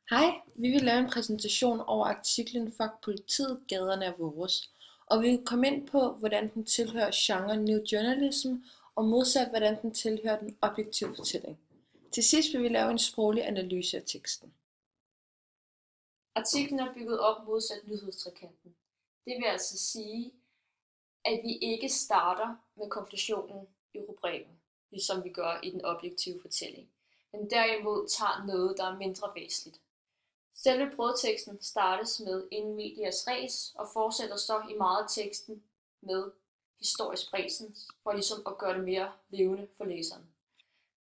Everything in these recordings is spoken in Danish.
Hej, vi vil lave en præsentation over artiklen Fuck politiet, gaderne er vores, og vi vil komme ind på, hvordan den tilhører genre New Journalism, og modsat, hvordan den tilhører den objektive fortælling. Til sidst vil vi lave en sproglig analyse af teksten. Artiklen er bygget op modsat nyhedstrekanten. Det vil altså sige, at vi ikke starter med konklusionen i rubrikken, ligesom vi gør i den objektive fortælling, men derimod tager noget, der er mindre væsentligt. Selve brødteksten startes med in medias res og fortsætter så i meget af teksten med historisk præsens, for ligesom at gøre det mere levende for læseren.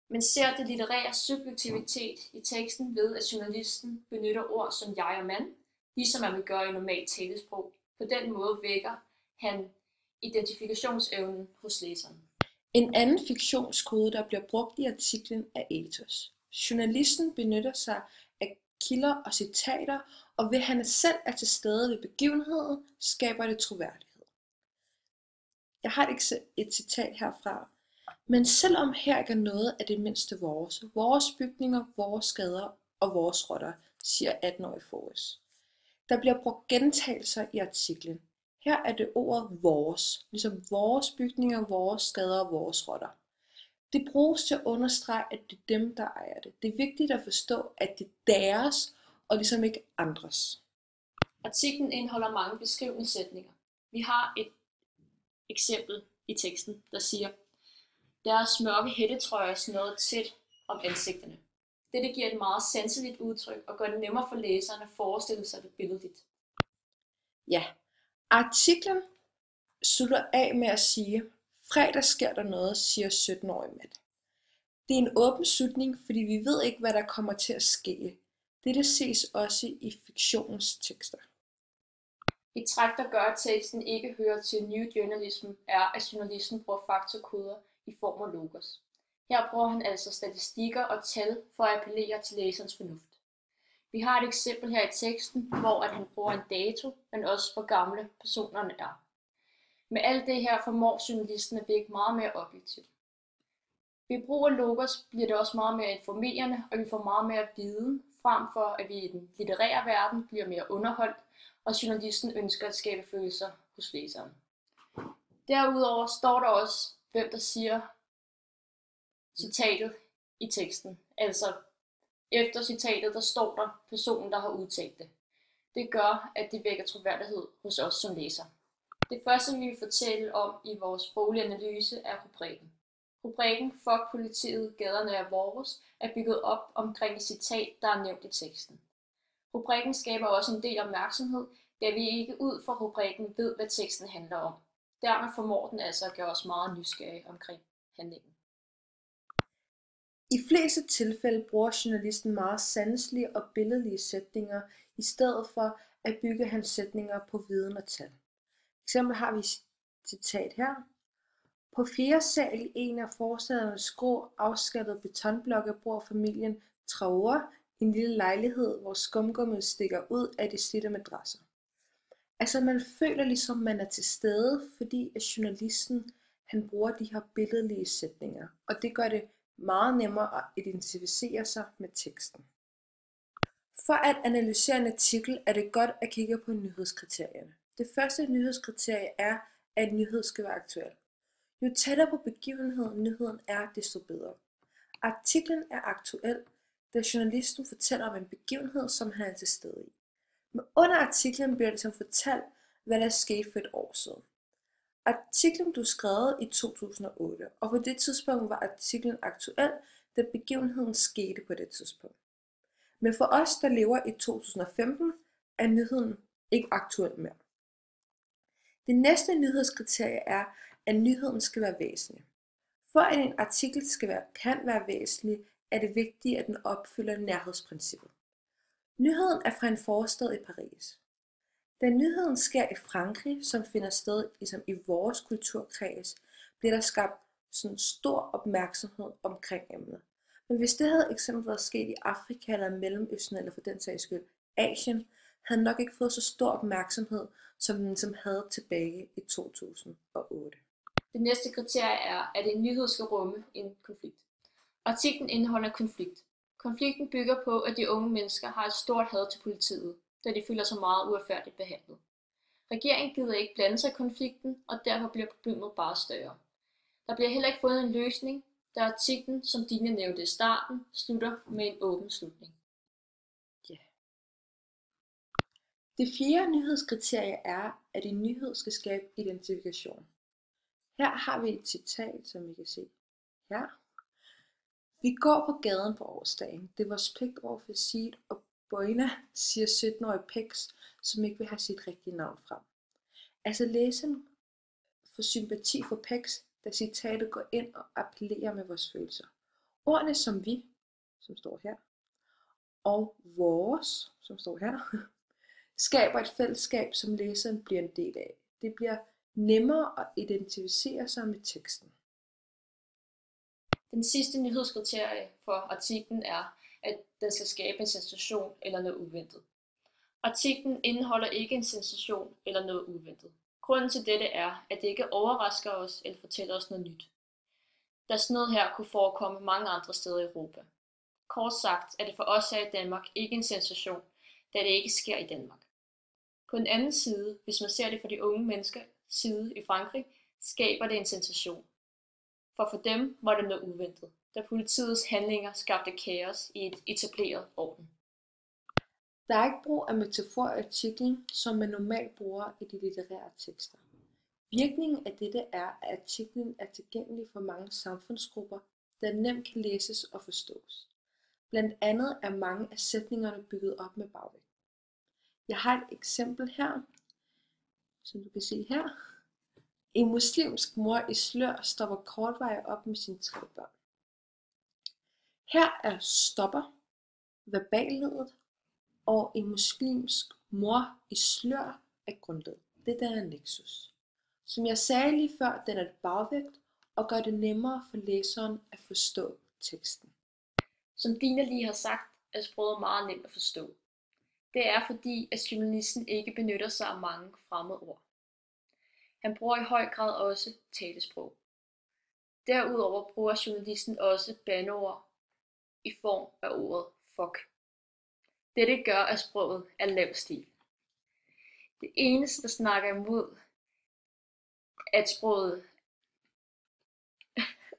Man ser det litterære subjektivitet i teksten ved, at journalisten benytter ord som jeg og man, ligesom man vil gøre i normalt talesprog. På den måde vækker han identifikationsevnen hos læseren. En anden fiktionskode, der bliver brugt i artiklen, er ethos. Journalisten benytter sig af kilder og citater, og ved han selv er til stede ved begivenheden, skaber det troværdighed. Jeg har et citat herfra. Men selvom her ikke er noget af det mindste vores bygninger, vores gader og vores rotter, siger 18-årige Forrest. Der bliver brugt gentagelser i artiklen. Her er det ordet vores, ligesom vores bygninger, vores gader og vores rotter. Det bruges til at understrege, at det er dem, der ejer det. Det er vigtigt at forstå, at det er deres, og ligesom ikke andres. Artiklen indeholder mange beskrivende sætninger. Vi har et eksempel i teksten, der siger, deres mørke hættetrøjer snøret tæt om ansigterne. Dette giver et meget sanseligt udtryk og gør det nemmere for læseren at forestille sig det billedligt. Ja, artiklen slutter af med at sige, fredag sker der noget, siger 17-årig Matt. Det er en åben slutning, fordi vi ved ikke, hvad der kommer til at ske. Dette ses også i fiktionens tekster. Et træk, der gør, at teksten ikke hører til New Journalism, er, at journalisten bruger faktorkoder i form af logos. Her bruger han altså statistikker og tal for at appellere til læserens fornuft. Vi har et eksempel her i teksten, hvor at han bruger en dato, men også hvor gamle personerne er. Med alt det her formår journalisten at virke meget mere objektivt. Ved brug af logos bliver det også meget mere informerende, og vi får meget mere viden, frem for at vi i den litterære verden bliver mere underholdt, og journalisten ønsker at skabe følelser hos læseren. Derudover står der også, hvem der siger citatet i teksten. Altså efter citatet, der står der personen, der har udtalt det. Det gør, at det vækker troværdighed hos os som læser. Det første, vi vil fortælle om i vores sproglige analyse, er rubrikken. Rubrikken Fuck politiet, gaderne er vores, er bygget op omkring et citat, der er nævnt i teksten. Rubrikken skaber også en del opmærksomhed, da vi ikke ud fra rubrikken ved, hvad teksten handler om. Dermed formår den altså at gøre os meget nysgerrige omkring handlingen. I fleste tilfælde bruger journalisten meget sanselige og billedlige sætninger, i stedet for at bygge hans sætninger på viden og tal. Eksempel har vi et citat her. På 4. sal i en af forstædernes grå, afskattede betonblokke bor familien Traore i en lille lejlighed, hvor skumgummet stikker ud af de slidte madrasser. Altså man føler ligesom man er til stede, fordi at journalisten han bruger de her billedlige sætninger, og det gør det meget nemmere at identificere sig med teksten. For at analysere en artikel er det godt at kigge på nyhedskriterierne. Det første nyhedskriterie er, at en nyhed skal være aktuel. Jo tættere på begivenheden nyheden er, desto bedre. Artiklen er aktuel, da journalisten fortæller om en begivenhed, som han er til stede i. Men under artiklen bliver det som fortalt, hvad der skete for et år siden. Artiklen blev skrevet i 2008, og på det tidspunkt var artiklen aktuel, da begivenheden skete på det tidspunkt. Men for os, der lever i 2015, er nyheden ikke aktuel mere. Det næste nyhedskriterie er, at nyheden skal være væsentlig. For at en artikel kan være væsentlig, er det vigtigt, at den opfylder nærhedsprincippet. Nyheden er fra en forstad i Paris. Da nyheden sker i Frankrig, som finder sted ligesom i vores kulturkreds, bliver der skabt sådan stor opmærksomhed omkring emnet. Men hvis det havde eksempelvis været sket i Afrika eller Mellemøsten, eller for den sags skyld Asien, havde den nok ikke fået så stor opmærksomhed, som den havde tilbage i 2008. Det næste kriterie er, at en nyhed skal rumme en konflikt. Artiklen indeholder konflikt. Konflikten bygger på, at de unge mennesker har et stort had til politiet, da de føler sig meget uretfærdigt behandlet. Regeringen gider ikke blande sig i konflikten, og derfor bliver problemet bare større. Der bliver heller ikke fundet en løsning, da artiklen, som Dine nævnte i starten, slutter med en åben slutning. Det fjerde nyhedskriterie er, at en nyhed skal skabe identifikation. Her har vi et citat, som I kan se her. Vi går på gaden på årsdagen. Det er vores pligt over for Sid og Boina, siger 17-årige Pex, som ikke vil have sit rigtige navn frem. Altså læseren får sympati for Pex, da citatet går ind og appellerer med vores følelser. Ordene som vi, som står her, og vores, som står her, skaber et fællesskab, som læseren bliver en del af. Det bliver nemmere at identificere sig med teksten. Den sidste nyhedskriterie for artiklen er, at den skal skabe en sensation eller noget uventet. Artiklen indeholder ikke en sensation eller noget uventet. Grunden til dette er, at det ikke overrasker os eller fortæller os noget nyt. Da sådan noget her kunne forekomme mange andre steder i Europa. Kort sagt er det for os her i Danmark ikke en sensation, da det ikke sker i Danmark. På den anden side, hvis man ser det fra de unge menneskers side i Frankrig, skaber det en sensation. For dem var det noget uventet, da politiets handlinger skabte kaos i et etableret orden. Der er ikke brug af metafor i artiklen, som man normalt bruger i de litterære tekster. Virkningen af dette er, at artiklen er tilgængelig for mange samfundsgrupper, der nemt kan læses og forstås. Blandt andet er mange af sætningerne bygget op med bagvægt. Jeg har et eksempel her, som du kan se her. En muslimsk mor i slør stopper kortvarigt op med sine 3 børn. Her er stopper, verballedet, og en muslimsk mor i slør er grundled. Det der er nexus. Som jeg sagde lige før, den er et bagvægt og gør det nemmere for læseren at forstå teksten. Som Dina lige har sagt, er sproget meget nemt at forstå. Det er fordi, at journalisten ikke benytter sig af mange fremmede ord. Han bruger i høj grad også talesprog. Derudover bruger journalisten også bandeord i form af ordet fuck. Dette gør, at sproget er lav stil. Det eneste, der snakker imod, at sproget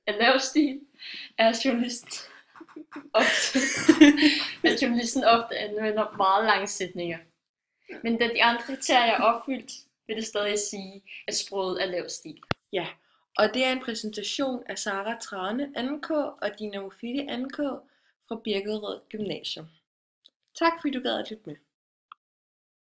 er lav stil, er, at journalisten ofte anvender meget lange sætninger. Men da de andre kriterier er opfyldt, vil det stadig sige, at sproget er lav stil. Ja, og det er en præsentation af Sara Trane 2K og Dina Mofidi 2K fra Birkerød Gymnasium. Tak fordi du gad at lytte med.